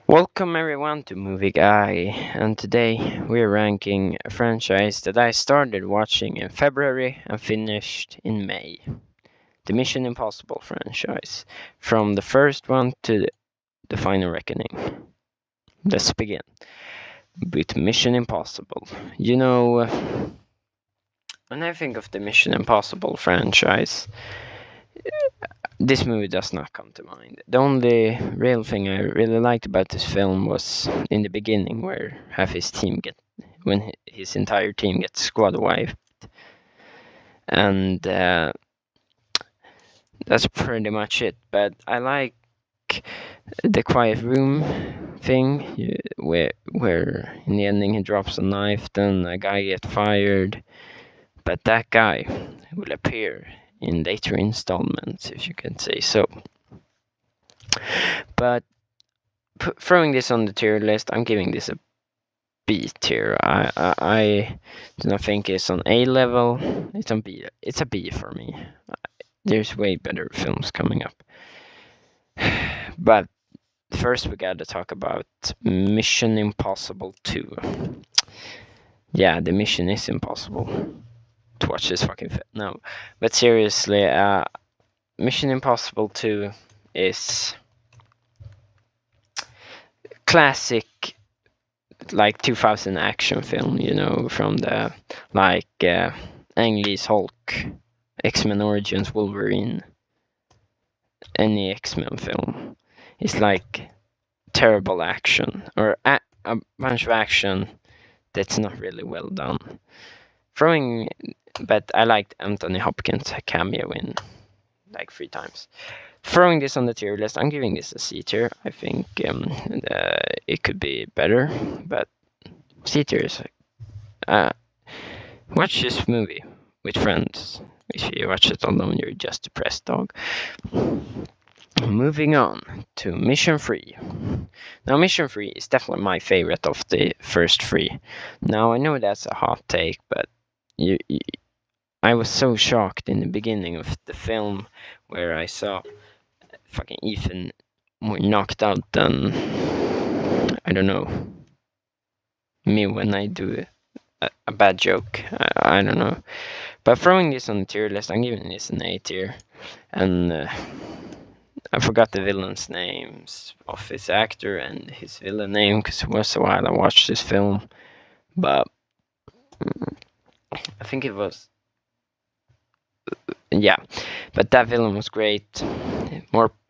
Welcome everyone to Movie Guy, and today we're ranking a franchise that I started watching in February and finished in May. The Mission Impossible franchise, from the first one to the final reckoning. Let's begin with Mission Impossible. When I think of the Mission Impossible franchise, this movie does not come to mind. The only real thing I really liked about this film was in the beginning, where when his entire team gets squad wiped, and that's pretty much it. But I like the quiet room thing, where in the ending he drops a knife, then a guy gets fired, but that guy will appear in later installments, if you can say so. But throwing this on the tier list, I'm giving this a B tier. I do not think it's on A level. It's on B. It's a B for me. There's way better films coming up. But first, we gotta talk about Mission Impossible 2. Yeah, the mission is impossible to watch this fucking film. No, but seriously, Mission Impossible 2 is classic, like 2000 action film, from the Ang Lee's Hulk, X-Men Origins Wolverine, any X-Men film. It's like terrible action, or a bunch of action that's not really well done. But I liked Anthony Hopkins' cameo in like 3 times. Throwing this on the tier list, I'm giving this a C tier. I think it could be better, but C tier is watch this movie with friends. If you watch it alone, you're just depressed dog. Moving on to Mission 3. Now, Mission 3 is definitely my favorite of the first 3. Now, I know that's a hot take, but I was so shocked in the beginning of the film where I saw fucking Ethan more knocked out than, I don't know, me when I do a bad joke. I don't know. But throwing this on the tier list, I'm giving this an A tier. And I forgot the villain's names of his actor and his villain name, because it was a while I watched this film. But I think it was... Yeah, but that villain was great.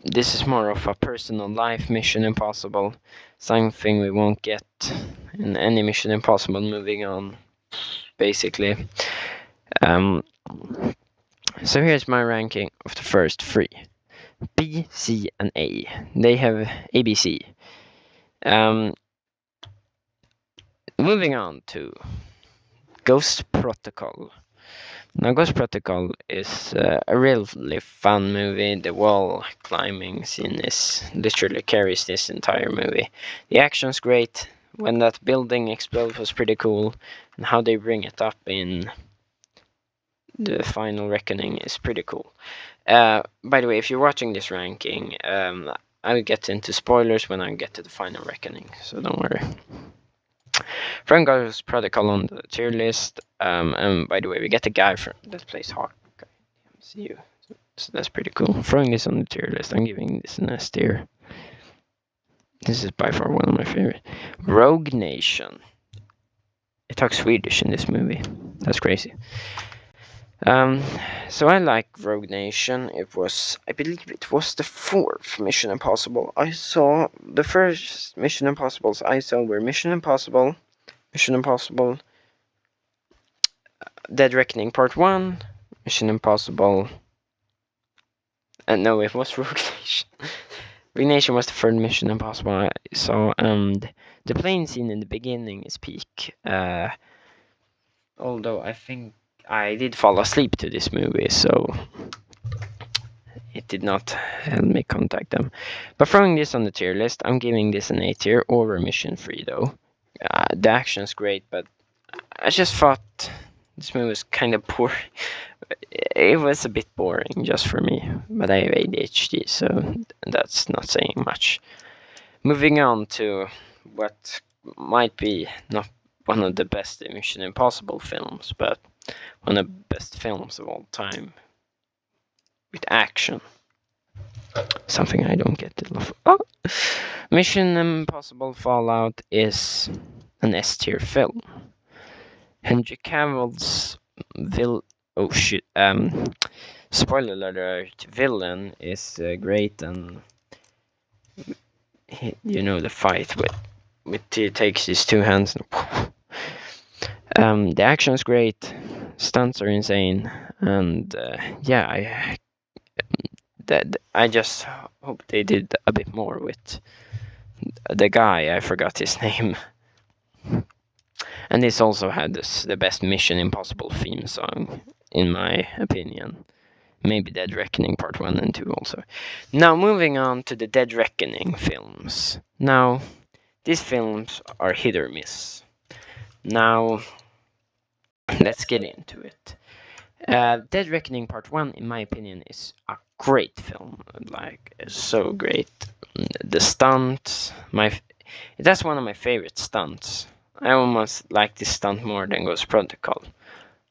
This is more of a personal life Mission Impossible, something we won't get in any Mission Impossible moving on, basically. So here's my ranking of the first 3. B, C, and A. They have ABC. Moving on to Ghost Protocol. Now, Ghost Protocol is a really fun movie. The wall climbing scene literally carries this entire movie. The action's great. When that building explodes was pretty cool. And how they bring it up in the final reckoning is pretty cool. By the way, if you're watching this ranking, I will get into spoilers when I get to the final reckoning, so don't worry. Frank Ghost Protocol on the tier list. And by the way, we get the guy that plays Hawkeye in MCU. So that's pretty cool. Throwing this on the tier list, I'm giving this an S tier. This is by far one of my favorite. Rogue Nation. It talks Swedish in this movie. That's crazy. So I like Rogue Nation. I believe it was the 4th Mission Impossible. I saw the first Mission Impossibles I saw were Mission Impossible, Dead Reckoning Part 1, Mission Impossible, and no, it was Rogue Nation. Rogue Nation was the 3rd Mission Impossible I saw, and the plane scene in the beginning is peak. Although I think I did fall asleep to this movie, so it did not help me contact them. But throwing this on the tier list, I'm giving this an A tier over Mission 3 though. The action's great, but I just thought this movie was kind of poor. It was a bit boring just for me, but I have ADHD, so that's not saying much. Moving on to what might be not one of the best Mission Impossible films, but one of the best films of all time with action. Something I don't get to love. Oh. Mission Impossible Fallout is an S tier film. Henry Cavill's oh shit, spoiler alert, villain is great, and the fight with he takes his two hands. The action is great, stunts are insane, and yeah, I just hope they did a bit more with the guy. I forgot his name. And this also had the best Mission Impossible theme song, in my opinion. Maybe Dead Reckoning Part 1 and 2 also. Now, moving on to the Dead Reckoning films. Now, these films are hit or miss. Now, let's get into it. Dead Reckoning Part 1, in my opinion, is a great film. Like, it's so great. The stunts, that's one of my favorite stunts. I almost like this stunt more than Ghost Protocol.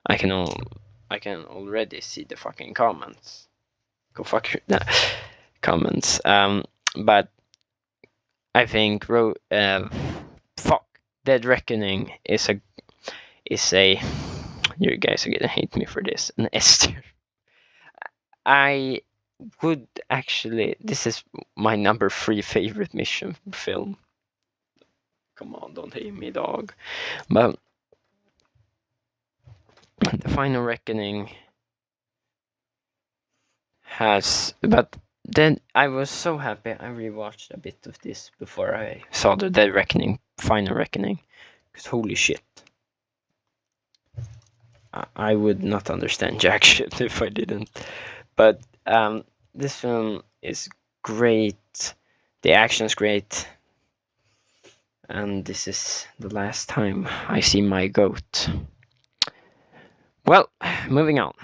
I can already see the fucking comments. Go fuck your comments. But I think Dead Reckoning is a you guys are gonna hate me for this, an S tier. I would actually, this is my number 3 favorite mission film. Come on, don't hate me, dog. But the Final Reckoning but then I was so happy I rewatched a bit of this before I saw the Dead Reckoning, Final Reckoning, because holy shit. I would not understand jack shit if I didn't. But this film is great, the action's great, and this is the last time I see my goat. Well, moving on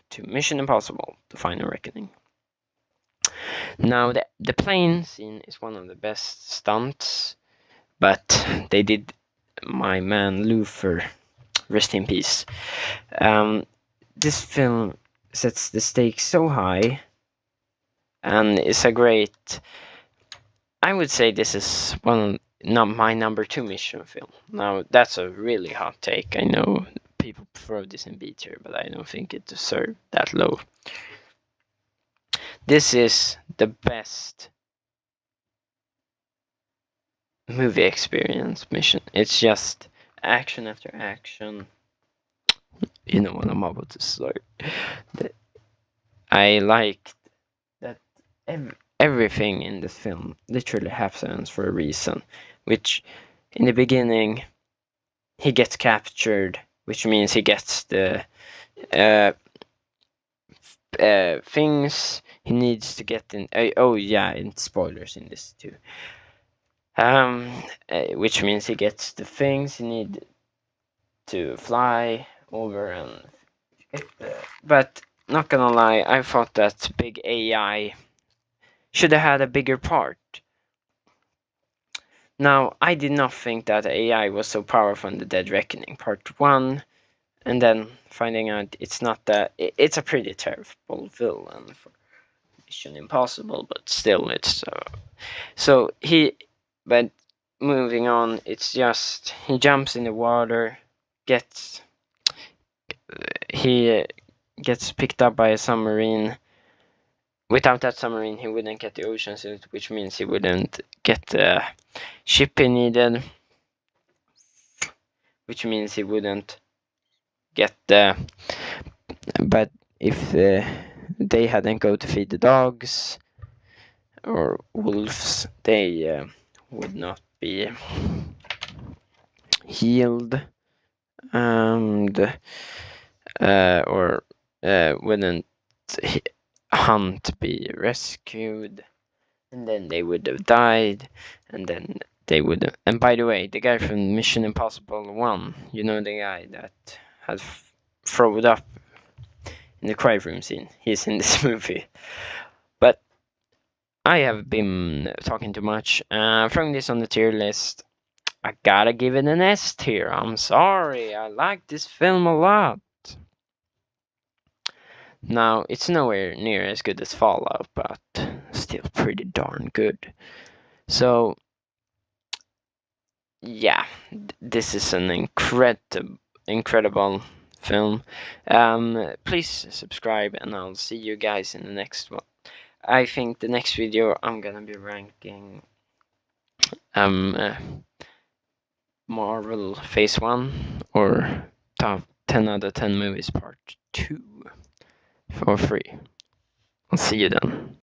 to Mission Impossible, The Final Reckoning. Now, the plane scene is one of the best stunts, but they did my man Luther, rest in peace. This film sets the stakes so high, and it's a great. I would say this is my number 2 mission film. Now, that's a really hot take. I know people prefer this in B tier, but I don't think it deserves that low. This is the best movie experience mission. It's just action after action. You know what I'm about to say. I liked that everything in this film literally happens for a reason. Which, in the beginning, he gets captured, which means he gets the things he needs to get in. And spoilers in this too. Which means he gets the things he need to fly over and. But not gonna lie, I thought that big AI should have had a bigger part. Now, I did not think that AI was so powerful in the Dead Reckoning Part 1, and then finding out it's not that. It's a pretty terrible villain for Mission Impossible, but still, it's But moving on, it's just he jumps in the water, he gets picked up by a submarine. Without that submarine, he wouldn't get the ocean suit, which means he wouldn't get the ship he needed, which means he wouldn't get the. But if they hadn't go to feed the dogs or wolves, they would not be healed, and wouldn't Hunt be rescued, and then they would have died, and then they would have. And by the way, the guy from Mission Impossible 1, you know, the guy that has thrown up in the cry room scene, he's in this movie. But I have been talking too much. Throwing this on the tier list. I gotta give it an S tier. I'm sorry. I like this film a lot. Now, it's nowhere near as good as Fallout, but still pretty darn good. So, yeah, this is an incredible film. Please subscribe, and I'll see you guys in the next one. I think the next video I'm gonna be ranking Marvel Phase 1 or top 10 out of 10 movies part 2 for free. I'll see you then.